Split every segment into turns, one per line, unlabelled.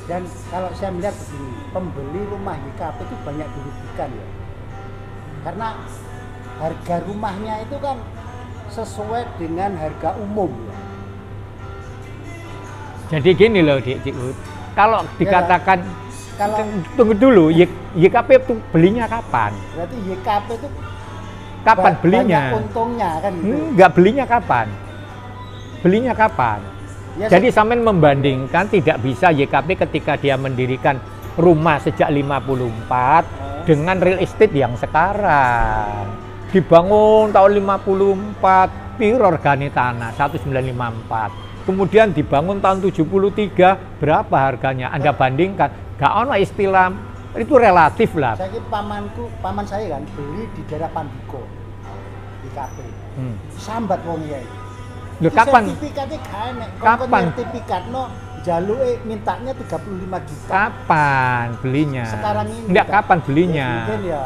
Dan kalau saya melihat begini, pembeli rumah YKP itu banyak dirugikan ya. Karena harga rumahnya itu kan sesuai dengan harga umum ya.
Jadi gini loh Dik Ciut, kalau dikatakan
Kalau
tunggu dulu, YKP itu belinya kapan?
berarti YKP itu
Kapan belinya?
banyak untungnya kan gitu.
Enggak, belinya kapan? Belinya kapan?
Ya,
Jadi sampean membandingkan tidak bisa YKP ketika dia mendirikan rumah sejak 54 dengan real estate yang sekarang. Dibangun tahun 54, piro regane tanah 1954. Kemudian dibangun tahun 73, berapa harganya? Anda bandingkan, gak ono istilah itu relatif lah.
saya kira paman saya kan beli di daerah Pandiko YKP. Sambat wong ya.
Loh, kapan?
Sertifikatnya gak enek.
Kapan?
Sertifikat no jaluke mintanya 35 juta.
Kapan belinya?
Sekarang ini.
Enggak,
kan?
kapan belinya?
Ya, mungkin ya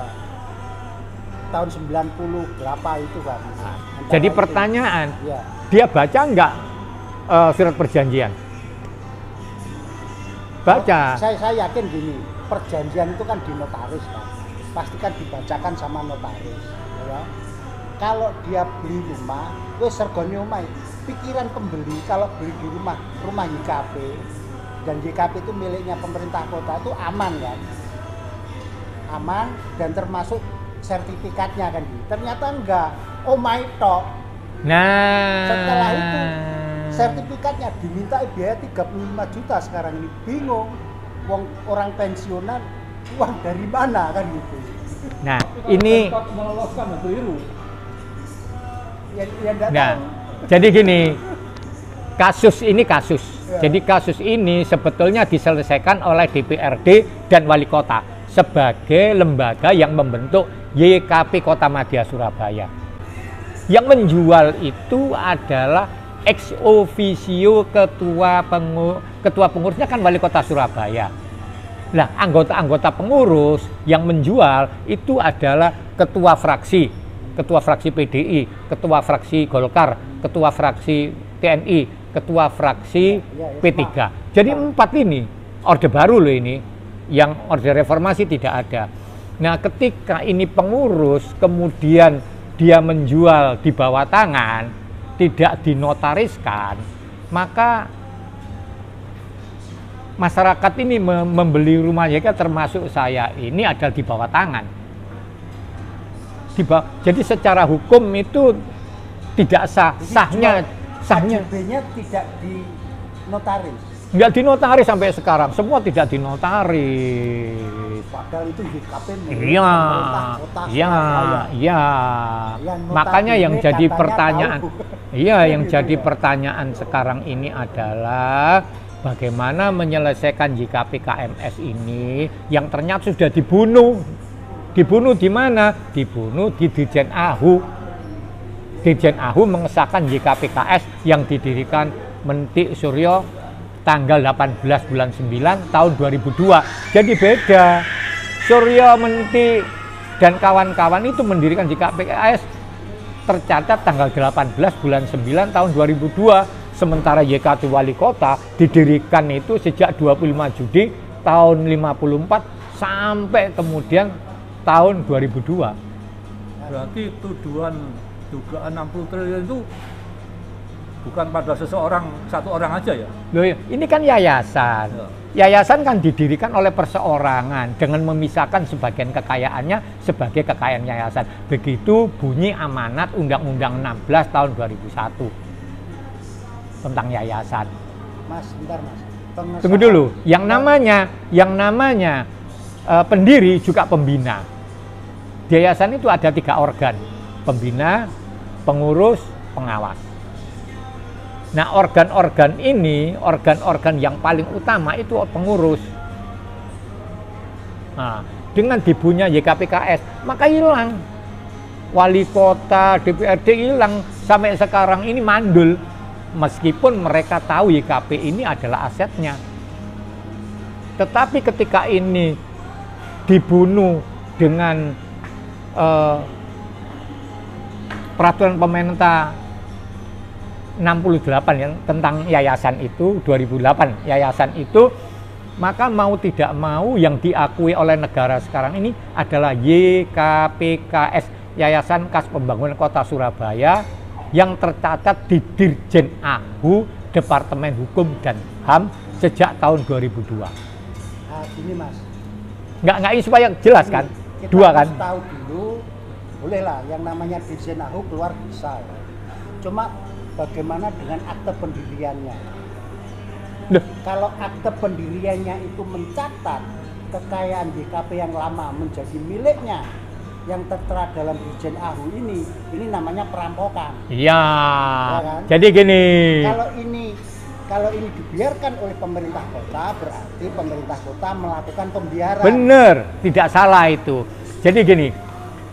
tahun 90 berapa itu kan.
Jadi pertanyaan,
ya.
dia baca enggak surat perjanjian? Baca.
Saya yakin gini, perjanjian itu kan di notaris kan. Pasti kan dibacakan sama notaris, ya. Kalau dia beli rumah, wes sergone omah. Pikiran pembeli kalau beli di rumah YKP dan YKP itu miliknya pemerintah kota itu aman kan? Aman dan termasuk sertifikatnya kan. Ternyata enggak, omah tok.
Nah,
Setelah itu sertifikatnya diminta biaya 35 juta sekarang ini. Bingung. Wong orang pensiunan uang dari mana kan gitu.
Nah, ini
meloloskan keliru.
Ya enggak
nah,
tahu.
jadi gini, kasus ini kasus.
Ya.
Jadi kasus ini sebetulnya diselesaikan oleh DPRD dan Wali Kota sebagai lembaga yang membentuk YKP Kota Madya Surabaya. Yang menjual itu adalah ex officio ketua pengurusnya kan Wali Kota Surabaya. Nah, anggota-anggota pengurus yang menjual itu adalah ketua fraksi PDI, ketua fraksi Golkar, ketua fraksi TNI, ketua fraksi P3. Jadi 4 ini, orde baru loh ini, yang orde reformasi tidak ada. Nah, ketika ini pengurus, kemudian dia menjual di bawah tangan, tidak dinotariskan, maka masyarakat ini membeli rumah YK termasuk saya ini adalah di bawah tangan. Jadi secara hukum itu tidak sah. Sahnya
KJB-nya tidak dinotaris.
Nggak dinotaris sampai sekarang, semua tidak dinotaris.
Padahal itu YKP
Iya, iya, iya. Makanya yang jadi pertanyaan, yang jadi pertanyaan sekarang ini adalah bagaimana menyelesaikan YKP KMS ini yang ternyata sudah dibunuh. Dibunuh di mana? Dibunuh di Dirjen AHU. Dirjen AHU mengesahkan YKPKS yang didirikan Mentik Suryo tanggal 18 bulan 9 tahun 2002. Jadi beda. Suryo, Mentik dan kawan-kawan itu mendirikan YKPKS tercatat tanggal 18 bulan 9 tahun 2002. Sementara YKT Wali Kota didirikan itu sejak 25 Juni tahun 54 sampai kemudian tahun 2002.
Berarti tuduhan dugaan 60 triliun itu bukan pada satu orang aja ya?
Loh, ini kan yayasan. Yayasan kan didirikan oleh perseorangan dengan memisahkan sebagian kekayaannya sebagai kekayaan yayasan. Begitu bunyi amanat Undang-Undang 16 tahun 2001 tentang yayasan.
Mas, bentar Mas.
Tunggu dulu. Yang namanya pendiri juga pembina. Di yayasan itu ada 3 organ, pembina, pengurus, pengawas. Nah, organ-organ ini, organ-organ yang paling utama itu pengurus. Nah, dengan dibunya YKPKS, maka hilang. Wali kota, DPRD hilang, sampai sekarang ini mandul. Meskipun mereka tahu YKP ini adalah asetnya. Tetapi ketika ini dibunuh dengan peraturan pemerintah 68 yang tentang yayasan itu 2008, yayasan itu Maka mau tidak mau yang diakui oleh negara sekarang ini adalah YKPKS, Yayasan Kas Pembangunan Kota Surabaya, yang tercatat di Dirjen AHU Departemen Hukum dan HAM sejak tahun 2002.
Nah, gini Mas.
Nggak ini supaya jelas kan?
Kita
Dua kan?
tahu dulu, bolehlah yang namanya Dirjen AHU keluar bisa. Ya. Cuma bagaimana dengan akte pendiriannya?
Loh.
Kalau akte pendiriannya itu mencatat kekayaan YKP yang lama menjadi miliknya yang tertera dalam Dirjen AHU ini namanya perampokan.
Iya.
Ya kan?
Jadi gini.
Kalau ini dibiarkan oleh pemerintah kota, berarti pemerintah kota melakukan pembiaran.
Bener, tidak salah itu. Jadi gini,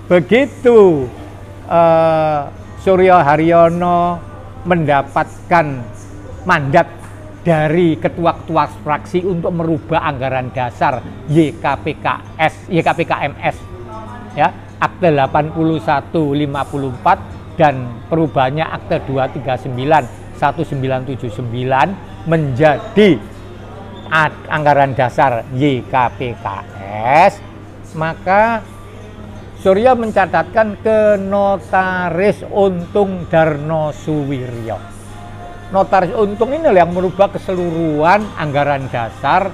begitu Suryo Haryono mendapatkan mandat dari ketua-ketua fraksi untuk merubah anggaran dasar YKPKMS, ya, akte 8154 dan perubahannya akte 239 1979 menjadi anggaran dasar YKPKS, maka Suryo mencatatkan ke Notaris Untung Darno Suwiryo. Notaris Untung ini yang merubah keseluruhan anggaran dasar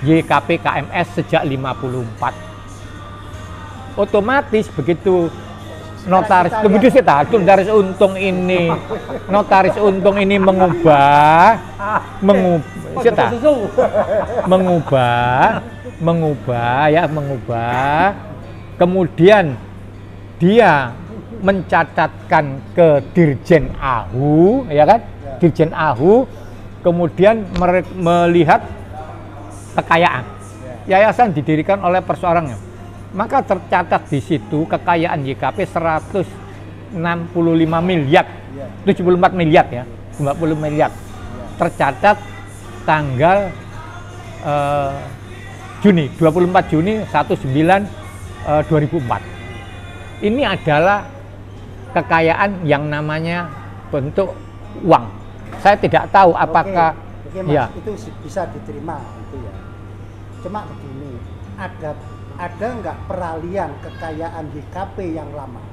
YKPKMS sejak 54. Otomatis begitu Notaris Notaris Untung ini mengubah kemudian dia mencatatkan ke Dirjen AHU, ya kan? Dirjen AHU kemudian melihat kekayaan. Yayasan didirikan oleh perseorangan. Maka tercatat di situ kekayaan YKP 165 miliar, 74 miliar ya, 50 miliar. Tercatat tanggal Juni, 24 Juni 2004. Ini adalah kekayaan yang namanya bentuk uang. Saya tidak tahu apakah
Oke, Mas,
ya
itu bisa diterima itu ya. Cuma begini, ada nggak peralihan kekayaan YKP yang lama?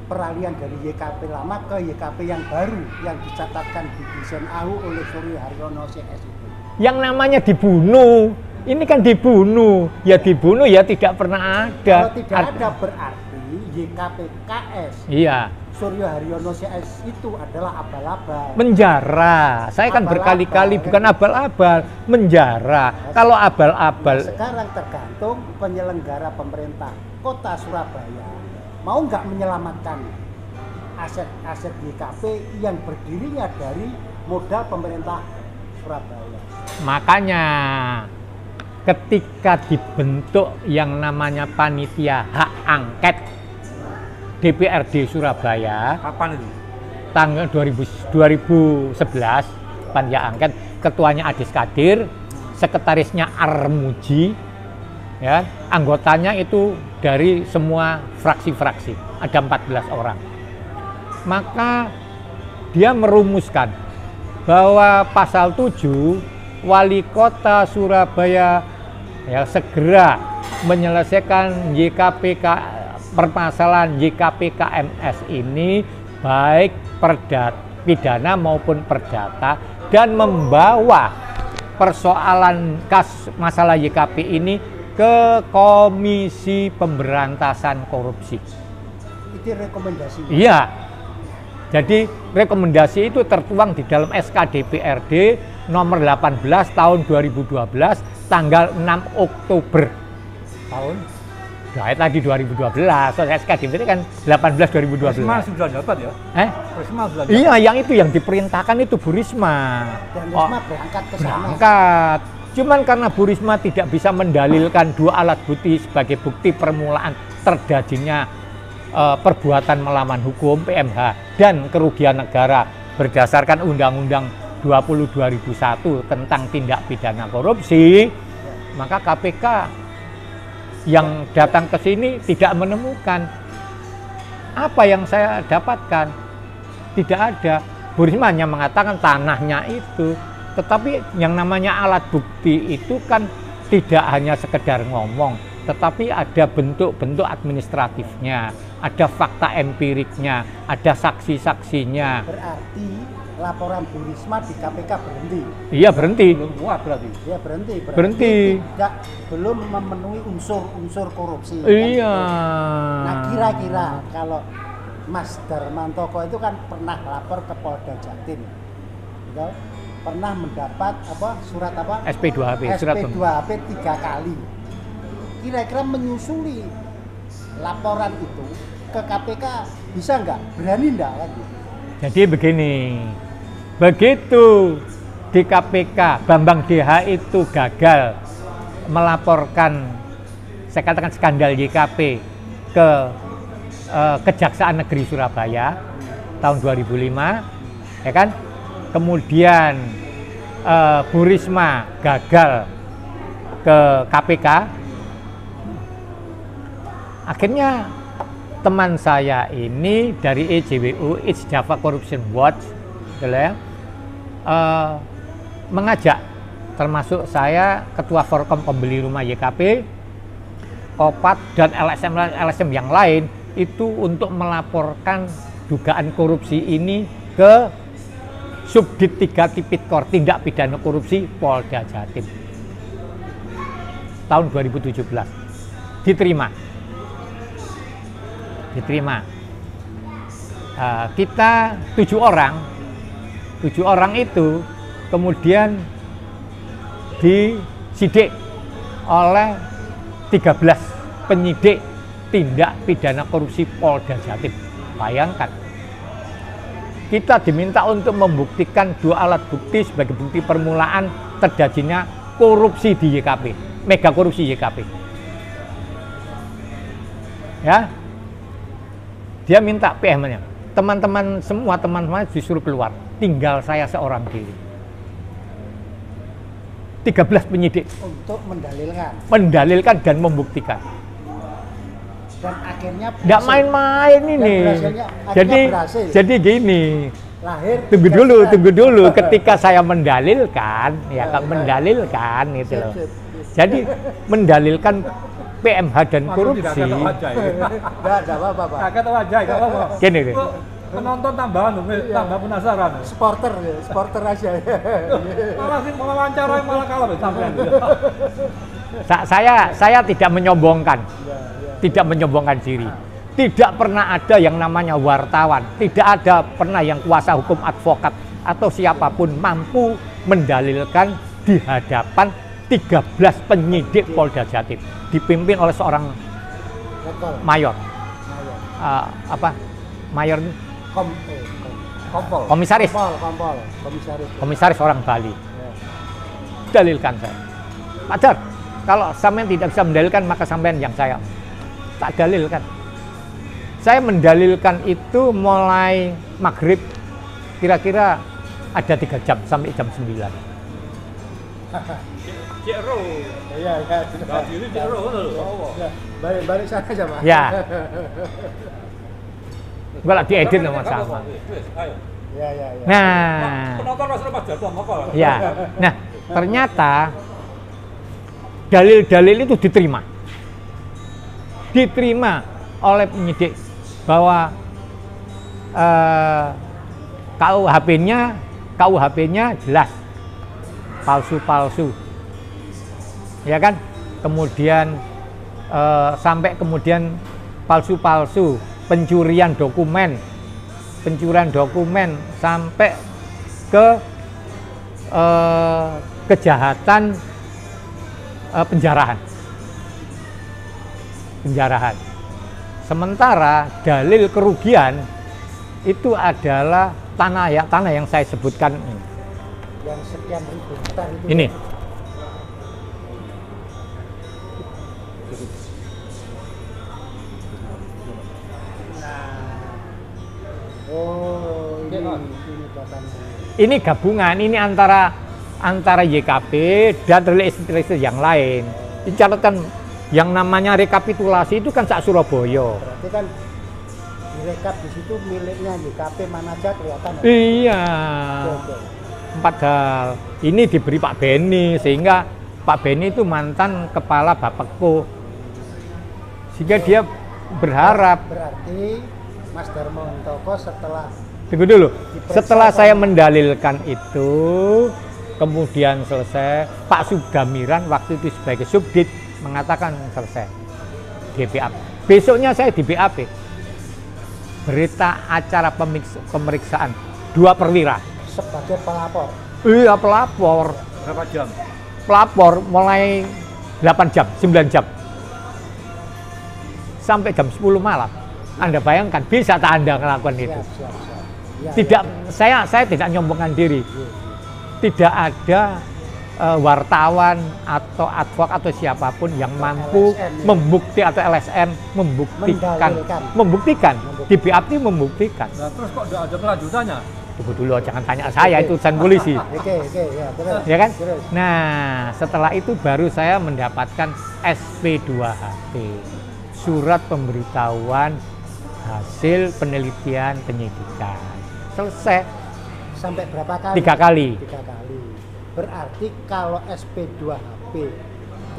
Peralihan dari YKP lama ke YKP yang baru yang dicatatkan di Dirjen AHU oleh Suryo Haryono CS itu.
Yang namanya dibunuh. Ini kan dibunuh ya tidak pernah ada.
Kalau tidak ada berarti YKPKS.
Iya.
Suryo Haryono CS itu adalah abal-abal.
Menjara. Saya kan berkali-kali bukan abal-abal, menjara. Kalau abal-abal.
Nah, sekarang tergantung penyelenggara pemerintah Kota Surabaya mau nggak menyelamatkan aset-aset YKP yang berdirinya dari modal pemerintah Surabaya.
Makanya ketika dibentuk yang namanya panitia hak angket DPRD Surabaya,
kapan itu?
Tanggal 2011, panitia angket, ketuanya Adis Kadir, sekretarisnya Armuji, ya, anggotanya itu dari semua fraksi-fraksi, ada 14 orang. Maka dia merumuskan bahwa pasal 7 Wali Kota Surabaya ya segera menyelesaikan permasalahan YKPKMS ini baik pidana maupun perdata dan membawa persoalan masalah YKP ini ke Komisi Pemberantasan Korupsi.
Itu rekomendasi.
Iya. Jadi rekomendasi itu tertuang di dalam SK DPRD nomor 18 tahun 2012 tanggal 6 Oktober tahun tadi 2012. So, SK DPRD kan 18 2012.
Risma sudah dapat ya? Risma sudah dapat.
Iya, yang itu yang diperintahkan itu Bu Risma.
Dan Risma berangkat ke sana.
Berangkat. Cuman karena Bu Risma tidak bisa mendalilkan dua alat bukti sebagai bukti permulaan terjadinya perbuatan melawan hukum PMH dan kerugian negara berdasarkan Undang-Undang 20/2001 tentang tindak pidana korupsi, maka KPK yang datang ke sini tidak menemukan apa yang saya dapatkan. Tidak ada. Bu Risma hanya mengatakan tanahnya itu Tetapi yang namanya alat bukti itu kan tidak hanya sekedar ngomong, tetapi ada bentuk-bentuk administratifnya, ada fakta empiriknya, ada saksi-saksinya.
Berarti laporan Bu Risma di KPK berhenti?
Iya, berhenti.
Belum muat berarti.
Ya berhenti.
Berhenti.
Tidak, belum memenuhi unsur-unsur korupsi.
Iya.
Kan? Nah kira-kira kalau Mas Darmantoko itu kan pernah lapor ke Polda Jatim, gitu? Pernah mendapat surat
SP2HP,
SP2HP 3 kali. Kira-kira menyusuli laporan itu ke KPK bisa nggak? Berani nggak lagi?
Jadi begini, begitu di KPK Bambang DH itu gagal melaporkan, saya katakan skandal YKP ke Kejaksaan Negeri Surabaya tahun 2005, ya kan? Kemudian Bu Risma gagal ke KPK. Akhirnya teman saya ini dari EJWU, East Java Corruption Watch, mengajak, termasuk saya, Ketua Forkom Pembeli Rumah YKP, Kopat, dan LSM yang lain, itu untuk melaporkan dugaan korupsi ini ke Subdit 3 Tipikor Tindak Pidana Korupsi Polda Jatim. Tahun 2017 diterima. Kita 7 orang itu kemudian disidik oleh 13 penyidik tindak pidana korupsi Polda Jatim. Bayangkan, kita diminta untuk membuktikan 2 alat bukti sebagai bukti permulaan terjadinya korupsi di YKP, mega korupsi YKP. Ya, dia minta PM-nya, teman-teman disuruh keluar, tinggal saya seorang diri. 13 penyidik
untuk
mendalilkan dan membuktikan.
Dan akhirnya
nggak main-main ini. Jadi gini. Tunggu dulu. Ketika saya mendalilkan, ya kan mendalilkan itu loh. Jadi mendalilkan PMH dan korupsi.
Enggak apa-apa, Pak.
Kata wajah, enggak apa-apa.
Gini.
Penonton tambah penasaran.
Supporter aja.
Malah sih wawancara malah kalah sampean.
Saya tidak menyombongkan. Tidak menyombongkan diri. Tidak pernah ada yang namanya wartawan, tidak ada pernah yang kuasa hukum advokat atau siapapun mampu mendalilkan di hadapan 13 penyidik Polda Jatim dipimpin oleh seorang mayor. Mayor komisaris. Komisaris orang Bali. Dalilkan saya. Pak Dar, kalau sampean tidak bisa mendalilkan maka sampean yang saya tak dalilkan. Saya mendalilkan itu mulai maghrib, kira-kira ada 3 jam sampai jam 9.
Cero.
Iya. Balik sana aja, Pak.
Ya. Enggak lah diedit sama.
Ya.
Nah.
Penonton Mas Mas Jatuh moko.
Ya. Nah, ternyata dalil-dalil itu diterima oleh penyidik bahwa KUHP-nya jelas palsu, ya kan? Kemudian sampai kemudian palsu, pencurian dokumen sampai ke kejahatan penjarahan. Sementara dalil kerugian itu adalah tanah yang saya sebutkan ini.
Yang sekian ribu hektar itu.
Ini. Ini gabungan, ini antara YKP dan realistis yang lain. Dicatatkan yang namanya rekapitulasi itu kan sak Surabaya.
Berarti kan direkap di situ miliknya YKP mana aja kelihatan.
Iya.
Oke.
4 hal. Ini diberi Pak Beni, sehingga Pak Beni itu mantan kepala Bapeko. Sehingga dia berharap.
Berarti Mas Darmontoko setelah
tunggu dulu. Setelah saya mendalilkan itu, kemudian selesai, Pak Sugamiran waktu itu sebagai Subdit mengatakan selesai di BAP. Besoknya saya di BAP. Berita acara pemeriksaan 2 perwira.
Sebagai pelapor.
Iya, pelapor.
Berapa jam?
Pelapor mulai 8 jam, 9 jam. Sampai jam 10 malam. Anda bayangkan, bisa tak Anda melakukan itu?
Siap. Ya,
tidak,
ya.
saya tidak nyombongkan diri. Tidak ada wartawan atau advokat atau siapapun yang mampu
LSM, ya.
membukti atau LSM membuktikan di BAP membuktikan.
Nah, terus kok tidak ada kelanjutannya?
Tunggu dulu, jangan tanya saya, itu urusan polisi.
Oke, ya, terus.
Ya kan?
Terus.
Nah, setelah itu baru saya mendapatkan SP2HP, surat pemberitahuan hasil penelitian penyidikan. Selesai.
Sampai berapa kali?
3 kali.
3 kali. Berarti kalau SP2HP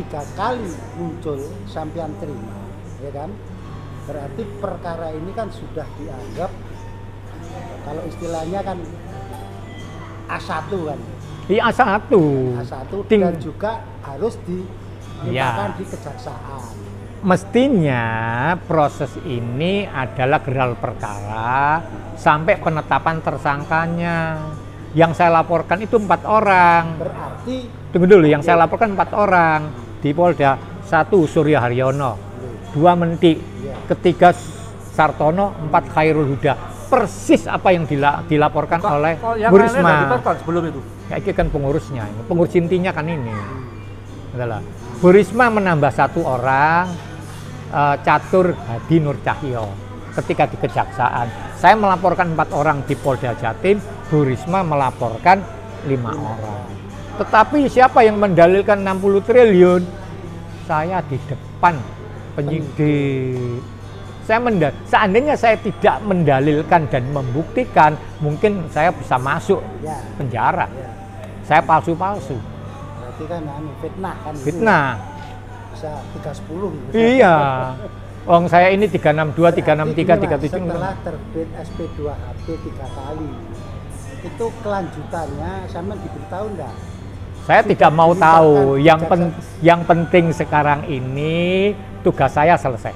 3 kali muncul sampean terima, ya kan? Berarti perkara ini kan sudah dianggap, kalau istilahnya kan A1 kan?
Iya, A1.
A1 dan juga harus dilimpahkan di kejaksaan.
Mestinya proses ini adalah gelar perkara sampai penetapan tersangkanya. Yang saya laporkan itu 4 orang.
Berarti
tunggu dulu, yang saya laporkan 4 orang di Polda. 1 Surya Haryono, 2 Mentik, 3 Sartono, 4 Khairul Huda. Persis apa yang dilaporkan oleh Bu Risma.
Sebelum itu.
Ya, ini kan pengurusnya, pengurus intinya kan ini. Adalah Bu Risma menambah 1 orang, Catur Hadi Nur Cahyo. Ketika di kejaksaan, saya melaporkan 4 orang di Polda Jatim, Bu Risma melaporkan 5 orang. Tetapi siapa yang mendalilkan 60 triliun? Saya di depan penyidik. Seandainya saya tidak mendalilkan dan membuktikan, mungkin saya bisa masuk penjara. Saya palsu-palsu.
Berarti kan fitnah kan?
Fitnah.
Bisa 310 gitu.
Iya. Wong saya ini 362, 363, 37.
Setelah terbit SP2HP 3 kali, itu kelanjutannya sama diberitahu enggak?
Saya tidak mau tahu. Yang penting sekarang ini tugas saya selesai.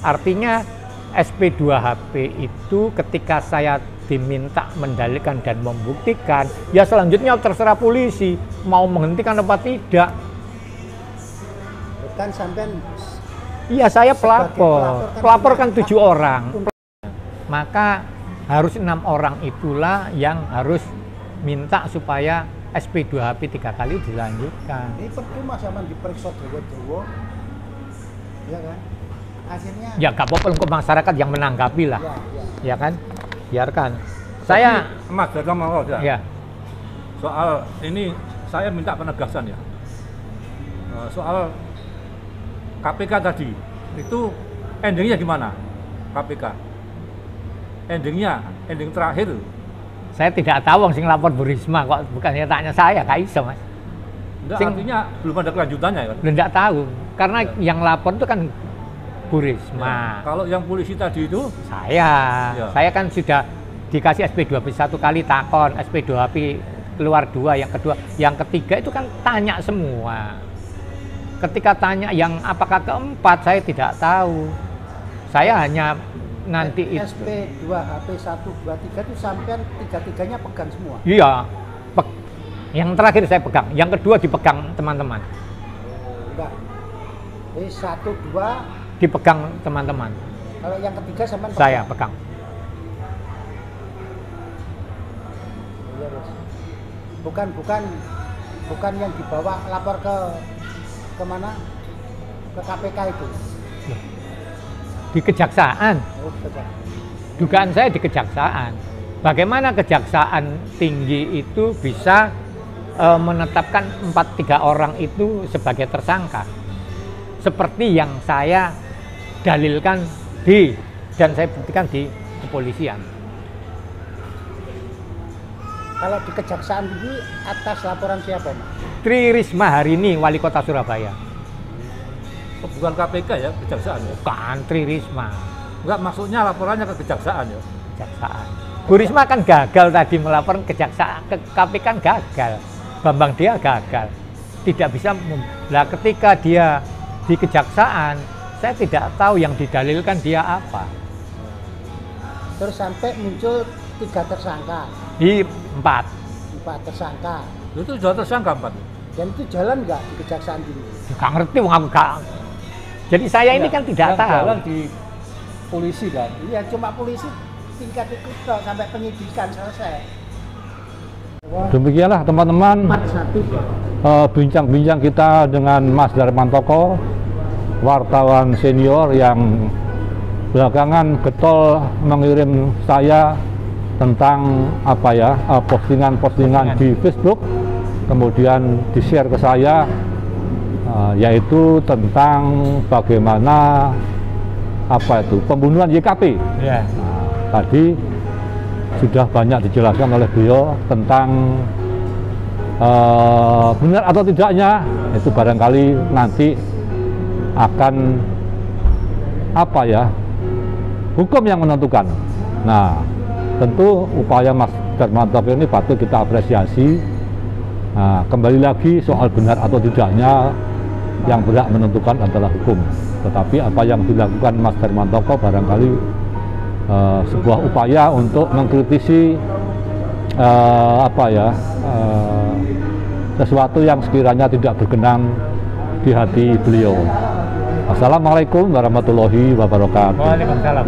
Artinya SP2HP itu ketika saya diminta mendalilkan dan membuktikan, ya selanjutnya terserah polisi mau menghentikan apa tidak.
Kan sampean.
Iya, saya pelapor kan 7 orang. Maka harus 6 orang itulah yang harus minta supaya SP2HP 3 kali dilanjutkan.
Ini percuma sama diperiksa dewa-dewa, ya kan? Akhirnya.
Ya nggak apa-apa untuk masyarakat yang menanggapi lah, ya kan? Biarkan. Saya.
Mas, mau
ya.
Soal ini saya minta penegasan ya. Soal KPK tadi, itu endingnya gimana? KPK? Ending terakhir. Saya
tidak tahu sing lapor Bu Risma kok, bukannya tanya saya, Kak Iso, Mas.
Enggak, artinya belum ada kelanjutannya kan?
Enggak tahu, karena yang lapor itu kan Bu Risma.
Ya, kalau yang polisi tadi itu?
Saya kan sudah dikasih SP2HP 1 kali takon, SP2HP keluar 2, yang kedua, yang ketiga itu kan tanya semua. Ketika tanya yang apakah keempat, saya tidak tahu. Saya hanya nanti itu.
SP2HP 1, 2, 3 itu sampean 3-3-nya pegang semua?
Iya. Yang terakhir saya pegang, yang kedua dipegang teman-teman.
Enggak. Jadi 1, 2
dipegang teman-teman.
Kalau yang ketiga sampean pegang?
Saya pegang.
Iya, bukan yang dibawa lapor ke mana? Ke KPK itu.
Di kejaksaan. Dugaan saya di kejaksaan. Bagaimana kejaksaan tinggi itu bisa menetapkan 3 orang itu sebagai tersangka? Seperti yang saya dalilkan dan saya buktikan di kepolisian.
Kalau di Kejaksaan Tinggi atas laporan siapa, Mas?
Tri Risma hari ini wali kota Surabaya.
Oh, bukan KPK ya, kejaksaan ya?
Bukan, Tri Risma.
Enggak, maksudnya laporannya ke kejaksaan ya?
Kejaksaan. Bu Risma kan gagal tadi melapor kejaksaan, ke KPK kan gagal. Bambang dia gagal. Tidak bisa, lah ketika dia di kejaksaan, saya tidak tahu yang didalilkan dia apa.
Terus sampai muncul 3 tersangka.
Di 4
tersangka.
Itu sudah tersangka 4.
Dan itu jalan nggak di Kejaksaan Tinggi?
Nggak ngerti, aku nggak. Jadi saya ini kan tidak tahu.
Jalan di polisi kan?
Iya, cuma polisi tingkat itu sampai penyidikan selesai.
Demikianlah teman-teman bincang-bincang kita dengan Mas Darmantoko, wartawan senior yang belakangan getol mengirim saya tentang apa ya, postingan di Facebook, kemudian di-share ke saya, yaitu tentang bagaimana apa itu pembunuhan YKP.
Ya.
Tadi sudah banyak dijelaskan oleh beliau tentang benar atau tidaknya, itu barangkali nanti akan apa ya, hukum yang menentukan. Nah, tentu upaya Mas Darmantoko ini patut kita apresiasi. Nah, kembali lagi soal benar atau tidaknya, yang berhak menentukan adalah hukum. Tetapi apa yang dilakukan Mas Darmantoko barangkali sebuah upaya untuk mengkritisi sesuatu yang sekiranya tidak berkenan di hati beliau. Assalamualaikum warahmatullahi wabarakatuh.
Waalaikumsalam.